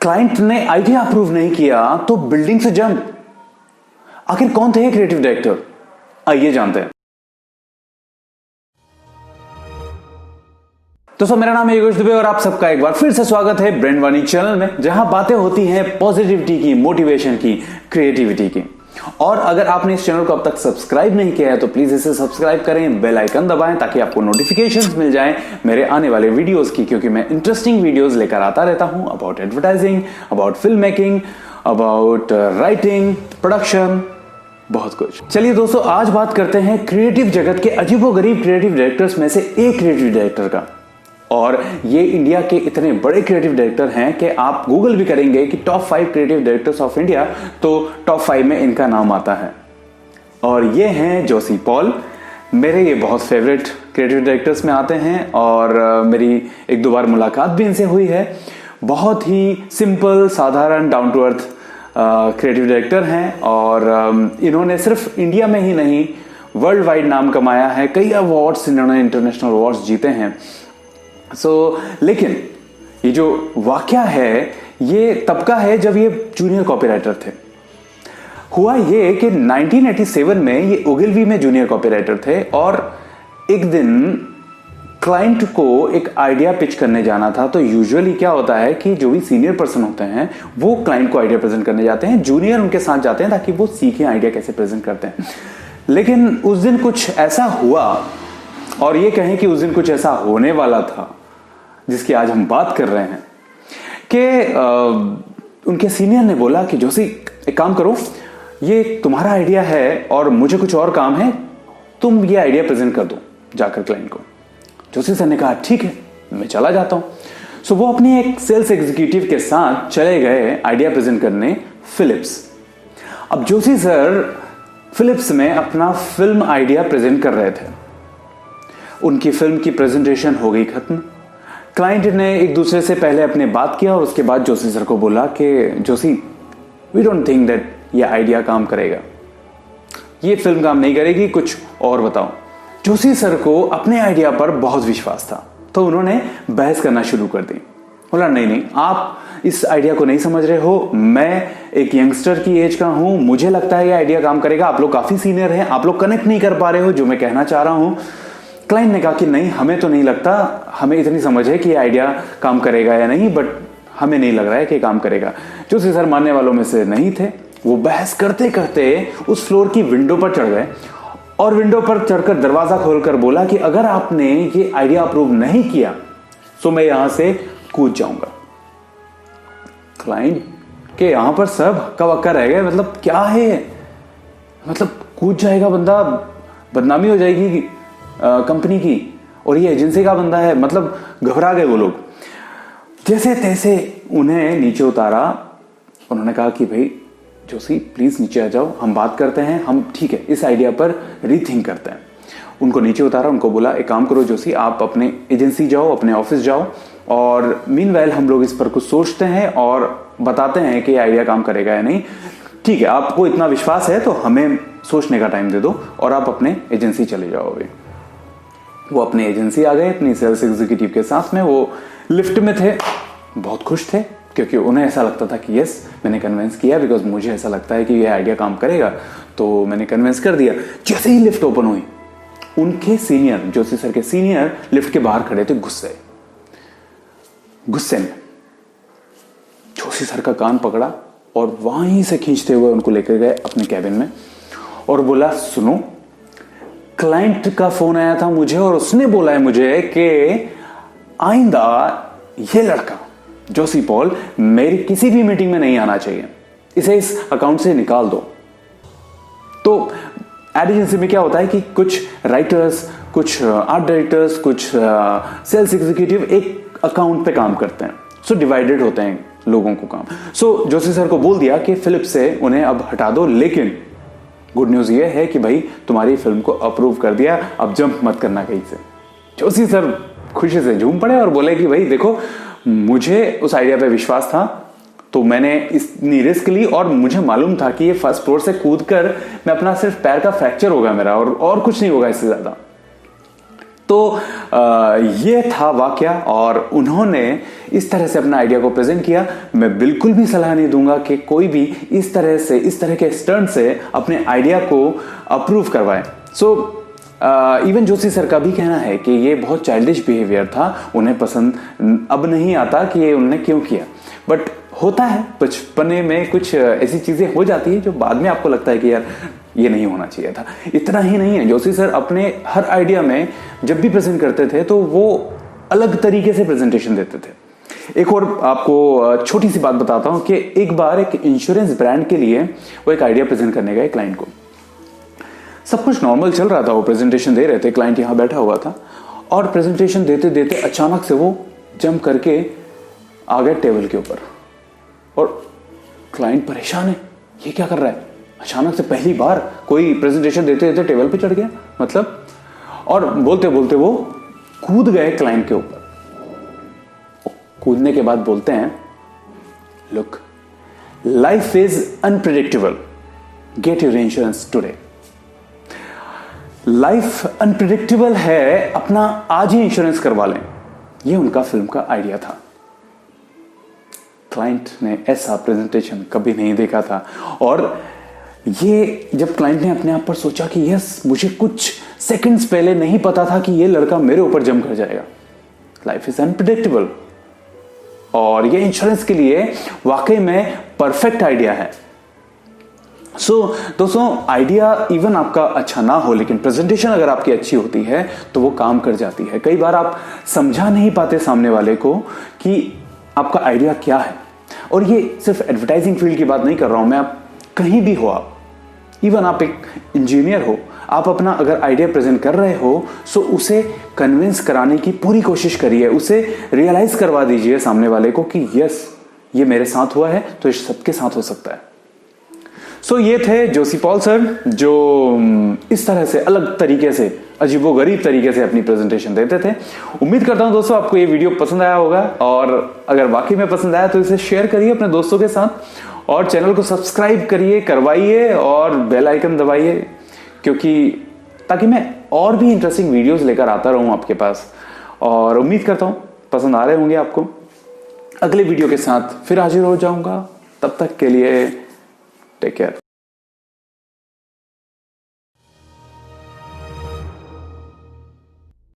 Client ने idea approve नहीं किया तो बिल्डिंग से जंप। आखिर कौन थे क्रिएटिव डायरेक्टर, आइए जानते हैं। दोस्तों मेरा नाम है योगेश दुबे और आप सबका एक बार फिर से स्वागत है ब्रांड वाणी चैनल में, जहां बातें होती हैं पॉजिटिविटी की, मोटिवेशन की, क्रिएटिविटी की। और अगर आपने इस चैनल को अब तक सब्सक्राइब नहीं किया है तो प्लीज इसे सब्सक्राइब करें, बेल आइकन दबाएं ताकि आपको नोटिफिकेशंस मिल जाएं मेरे आने वाले वीडियोस की, क्योंकि मैं इंटरेस्टिंग वीडियोस लेकर आता रहता हूं about advertising, about film making, about writing, production, बहुत कुछ। चलिए दोस्तों, आज बात करते हैं क्रिएटिव जगत के अजीबोगरीब क्रिएटिव डायरेक्टर्स में से एक क्रिएटिव डायरेक्टर का। और ये इंडिया के इतने बड़े क्रिएटिव डायरेक्टर हैं कि आप गूगल भी करेंगे कि top 5 creative directors of India तो टॉप 5 में इनका नाम आता है। और ये हैं जोशी पॉल। मेरे ये बहुत फेवरेट क्रिएटिव डायरेक्टर्स में आते हैं और मेरी एक दो बार मुलाकात भी इनसे हुई है। बहुत ही सिंपल, साधारण, down to earth creative director हैं और इन्होंने सिर्फ इंडिया में ही नहीं वर्ल्ड वाइड नाम कमाया है। कई अवार्ड्स इन्होंने, इंटरनेशनल अवार्ड्स जीते हैं। लेकिन ये जो वाकया है ये तब का है जब ये जूनियर कॉपीराइटर थे। हुआ ये कि 1987 में ये ओगिलवी में जूनियर कॉपीराइटर थे और एक दिन क्लाइंट को एक आइडिया पिच करने जाना था। तो यूजुअली क्या होता है कि जो भी सीनियर पर्सन होते हैं वो क्लाइंट को आइडिया प्रेजेंट करने जाते हैं, जूनियर उनके साथ जाते हैं ताकि वो सीखें आइडिया कैसे प्रेजेंट करते हैं। लेकिन उस दिन कुछ ऐसा हुआ, और ये कहें कि उस दिन कुछ ऐसा होने वाला था जिसकी आज हम बात कर रहे हैं, कि उनके सीनियर ने बोला कि जोशी एक काम करो, ये तुम्हारा आइडिया है और मुझे कुछ और काम है, तुम ये आइडिया प्रेजेंट कर दो जाकर क्लाइंट को। जोशी सर ने कहा ठीक है, मैं चला जाता हूं। सो वो अपनी एक सेल्स एग्जीक्यूटिव के साथ चले गए आइडिया प्रेजेंट करने फिलिप्स। अब जोशी सर फिलिप्स में अपना फिल्म आइडिया प्रेजेंट कर रहे थे। उनकी फिल्म की प्रेजेंटेशन हो गई खत्म। क्लाइंट ने एक दूसरे से पहले अपने बात किया और उसके बाद जोशी सर को बोला कि Joshi, we don't think that ये आइडिया काम करेगा, ये फिल्म काम नहीं करेगी, कुछ और बताओ। जोशी सर को अपने आइडिया पर बहुत विश्वास था तो उन्होंने बहस करना शुरू कर दी। बोला नहीं, आप इस आइडिया को नहीं समझ रहे हो, मैं एक यंगस्टर की एज का हूं, मुझे लगता है ये आइडिया काम करेगा, आप लोग काफी सीनियर हैं, आप लोग कनेक्ट नहीं कर पा रहे हो जो मैं कहना चाह रहा हूं। क्लाइंट ने कहा कि नहीं, हमें तो नहीं लगता, हमें इतनी समझ है कि ये आइडिया काम करेगा या नहीं, बट हमें नहीं लग रहा है कि काम करेगा। जोशी सर मानने वालों में से नहीं थे। वो बहस करते करते उस फ्लोर की विंडो पर चढ़ गए और विंडो पर चढ़कर दरवाजा खोलकर बोला कि अगर आपने ये आइडिया अप्रूव नहीं किया तो मैं यहां से कूद जाऊंगा। क्लाइंट के यहां पर सब हक्का बक्का रह गए, मतलब क्या है, मतलब कूद जाएगा बंदा, बदनामी हो जाएगी कंपनी की, और ये एजेंसी का बंदा है, मतलब घबरा गए वो लोग। जैसे तैसे उन्हें नीचे उतारा। उन्होंने कहा कि भाई जोशी प्लीज नीचे आ जाओ, हम बात करते हैं, हम ठीक है इस आइडिया पर रीथिंक करते हैं। उनको नीचे उतारा, उनको बोला एक काम करो जोशी, आप अपने एजेंसी जाओ, अपने ऑफिस जाओ, और मीनवाइल हम लोग इस पर कुछ सोचते हैं और बताते हैं कि आइडिया काम करेगा या नहीं। ठीक है, आपको इतना विश्वास है तो हमें सोचने का टाइम दे दो और आप अपने एजेंसी चले जाओ। वो अपने एजेंसी आ गए अपनी सेल्स एग्जीक्यूटिव के साथ में। वो लिफ्ट में थे, बहुत खुश थे क्योंकि उन्हें ऐसा लगता था कि यस मैंने कन्विंस किया, बिकॉज मुझे ऐसा लगता है कि ये आइडिया काम करेगा, तो मैंने कन्विंस कर दिया। जैसे ही लिफ्ट ओपन हुई, उनके सीनियर, जोशी सर के सीनियर लिफ्ट के बाहर खड़े थे, गुस्से में। जोशी सर का कान पकड़ा और वहीं से खींचते हुए उनको लेकर गए अपने कैबिन में और बोला सुनो, क्लाइंट का फोन आया था मुझे और उसने बोला है मुझे कि आइंदा ये लड़का जोशी पॉल मेरी किसी भी मीटिंग में नहीं आना चाहिए, इसे इस अकाउंट से निकाल दो। तो एड एजेंसी में क्या होता है कि कुछ राइटर्स, कुछ आर्ट डायरेक्टर्स, कुछ सेल्स एग्जीक्यूटिव एक अकाउंट पे काम करते हैं। सो डिवाइडेड होते हैं लोगों को काम। सो जोशी सर को बोल दिया कि फिलिप्स से उन्हें अब हटा दो, लेकिन गुड न्यूज ये है कि भाई तुम्हारी फिल्म को अप्रूव कर दिया, अब जंप मत करना कहीं से। जोशी सर खुशी से झूम पड़े और बोले कि भाई देखो, मुझे उस आइडिया पे विश्वास था तो मैंने इतनी रिस्क ली, और मुझे मालूम था कि ये फर्स्ट फ्लोर से कूदकर मैं अपना सिर्फ पैर का फ्रैक्चर होगा मेरा, और कुछ नहीं होगा इससे ज्यादा। तो ये था वाकया, और उन्होंने इस तरह से अपना आइडिया को प्रेजेंट किया। मैं बिल्कुल भी सलाह नहीं दूंगा कि कोई भी इस तरह के स्टंट से अपने आइडिया को अप्रूव करवाए। इवन जोशी सर का भी कहना है कि ये बहुत चाइल्डिश बिहेवियर था, उन्हें पसंद अब नहीं आता कि ये उन्होंने क्यों किया। बट होता है, बचपने में कुछ ऐसी चीजें हो जाती है जो बाद में आपको लगता है कि यार ये नहीं होना चाहिए था। इतना ही नहीं है, जोशी सर अपने हर आइडिया में जब भी प्रेजेंट करते थे तो वो अलग तरीके से प्रेजेंटेशन देते थे। एक और आपको छोटी सी बात बताता हूं कि एक बार एक इंश्योरेंस ब्रांड के लिए वो एक आइडिया प्रेजेंट करने गए क्लाइंट को। सब कुछ नॉर्मल चल रहा था, वो प्रेजेंटेशन दे रहे थे, क्लाइंट यहां बैठा हुआ था और प्रेजेंटेशन देते देते अचानक से वो जंप करके आ गए टेबल के ऊपर और क्लाइंट परेशान है, ये क्या कर रहा है, अचानक से पहली बार कोई प्रेजेंटेशन देते देते टेबल पे चढ़ गया मतलब। और बोलते बोलते वो कूद गए क्लाइंट के ऊपर। कूदने के बाद बोलते हैं, look, life is unpredictable, get your insurance today. Life unpredictable है, अपना आज ही इंश्योरेंस करवा लें। ये उनका फिल्म का आइडिया था। क्लाइंट ने ऐसा प्रेजेंटेशन कभी नहीं देखा था और ये जब क्लाइंट ने अपने आप पर सोचा कि यस, मुझे कुछ सेकंड्स पहले नहीं पता था कि ये लड़का मेरे ऊपर जंप कर जाएगा। लाइफ इज अनप्रेडिक्टेबल और ये इंश्योरेंस के लिए वाकई में परफेक्ट आइडिया है। दोस्तों, आइडिया इवन आपका अच्छा ना हो लेकिन प्रेजेंटेशन अगर आपकी अच्छी होती है तो वो काम कर जाती है। कई बार आप समझा नहीं पाते सामने वाले को कि आपका आइडिया क्या है। और ये सिर्फ एडवर्टाइजिंग फील्ड की बात नहीं कर रहा हूं मैं, आप कहीं भी हो, आप इवन आप एक इंजीनियर हो, आप अपना अगर आइडिया प्रेजेंट कर रहे हो तो उसे कन्विंस कराने की पूरी कोशिश करिए, उसे रियलाइज करवा दीजिए सामने वाले को कि यस, ये मेरे साथ हुआ है तो ये सबके साथ हो सकता है। ये थे जोशी पॉल सर, जो इस तरह से अलग तरीके से, अजीबोगरीब तरीके से अपनी प्रेजेंटेशन देते थे। उम्मीद करता हूं दोस्तों आपको ये वीडियो पसंद आया होगा और अगर वाकई में पसंद आया तो इसे शेयर करिए अपने दोस्तों के साथ और चैनल को सब्सक्राइब करवाइए और बेल आइकन दबाइए, क्योंकि ताकि मैं और भी इंटरेस्टिंग वीडियोस लेकर आता रहूं आपके पास। और उम्मीद करता हूं पसंद आ रहे होंगे आपको। अगले वीडियो के साथ फिर हाजिर हो जाऊंगा, तब तक के लिए टेक केयर।